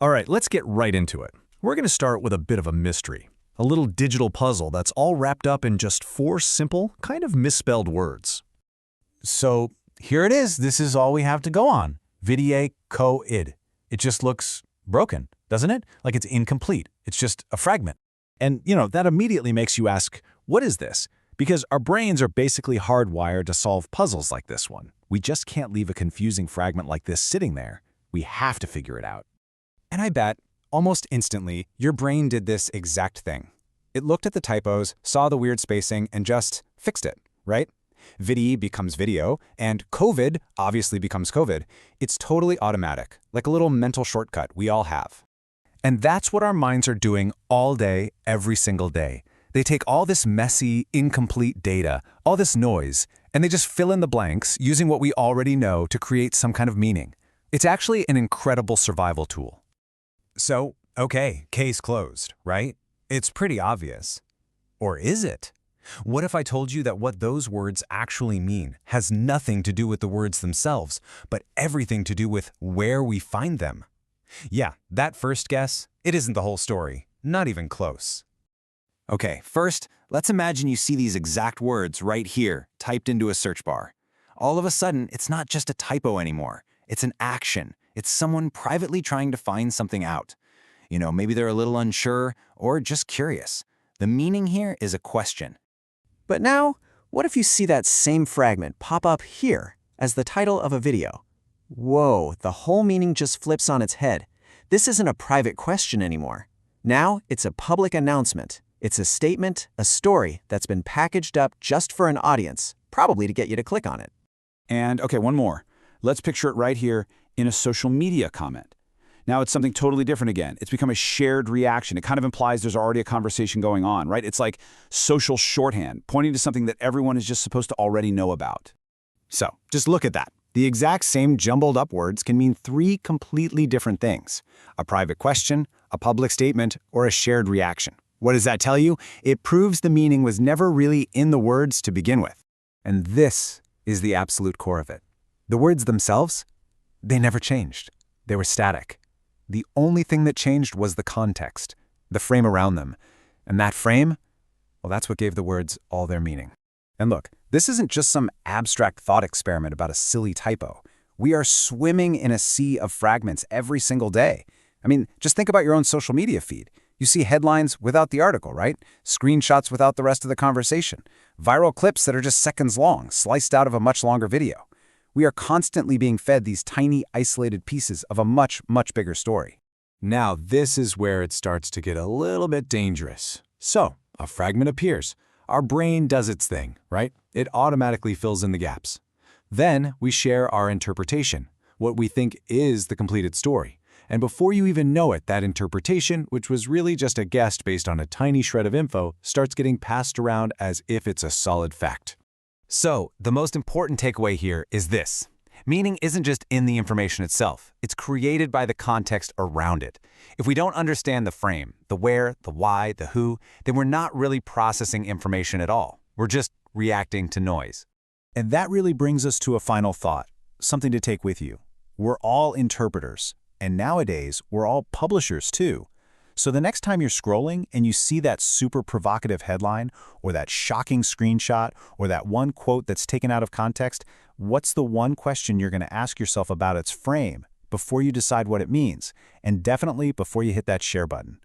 All right, let's get right into it. We're going to start with a bit of a mystery. A little digital puzzle that's all wrapped up in just 4 simple, kind of misspelled words. So here it is. This is all we have to go on. Videy, co-id. It just looks broken, doesn't it? Like it's incomplete. It's just a fragment. And, that immediately makes you ask, what is this? Because our brains are basically hardwired to solve puzzles like this one. We just can't leave a confusing fragment like this sitting there. We have to figure it out. And I bet, almost instantly, your brain did this exact thing. It looked at the typos, saw the weird spacing, and just fixed it, right? Videy becomes video, and COVID obviously becomes COVID. It's totally automatic, like a little mental shortcut we all have. And that's what our minds are doing all day, every single day. They take all this messy, incomplete data, all this noise, and they just fill in the blanks using what we already know to create some kind of meaning. It's actually an incredible survival tool. So, okay, case closed, right? It's pretty obvious. Or is it? What if I told you that what those words actually mean has nothing to do with the words themselves, but everything to do with where we find them? Yeah, that first guess, it isn't the whole story. Not even close. Okay, first, let's imagine you see these exact words right here, typed into a search bar. All of a sudden, it's not just a typo anymore. It's an action. It's someone privately trying to find something out. Maybe they're a little unsure or just curious. The meaning here is a question. But now, what if you see that same fragment pop up here as the title of a video? Whoa, the whole meaning just flips on its head. This isn't a private question anymore. Now, it's a public announcement. It's a statement, a story that's been packaged up just for an audience, probably to get you to click on it. And okay, one more. Let's picture it right here in a social media comment. Now it's something totally different again. It's become a shared reaction. It kind of implies there's already a conversation going on, right? It's like social shorthand, pointing to something that everyone is just supposed to already know about. So, just look at that. The exact same jumbled up words can mean 3 completely different things: a private question, a public statement, or a shared reaction. What does that tell you? It proves the meaning was never really in the words to begin with. And this is the absolute core of it. The words themselves, they never changed. They were static. The only thing that changed was the context, the frame around them. And that frame, well, that's what gave the words all their meaning. And look, this isn't just some abstract thought experiment about a silly typo. We are swimming in a sea of fragments every single day. I mean, just think about your own social media feed. You see headlines without the article, right? Screenshots without the rest of the conversation. Viral clips that are just seconds long, sliced out of a much longer video. We are constantly being fed these tiny, isolated pieces of a much, much bigger story. Now this is where it starts to get a little bit dangerous. So, a fragment appears. Our brain does its thing, right? It automatically fills in the gaps. Then we share our interpretation, what we think is the completed story. And before you even know it, that interpretation, which was really just a guess based on a tiny shred of info, starts getting passed around as if it's a solid fact. So, the most important takeaway here is this. Meaning isn't just in the information itself. It's created by the context around it. If we don't understand the frame, the where, the why, the who, then we're not really processing information at all. We're just reacting to noise. And that really brings us to a final thought, something to take with you. We're all interpreters, and nowadays we're all publishers too. So the next time you're scrolling and you see that super provocative headline or that shocking screenshot or that one quote that's taken out of context, what's the one question you're going to ask yourself about its frame before you decide what it means, and definitely before you hit that share button?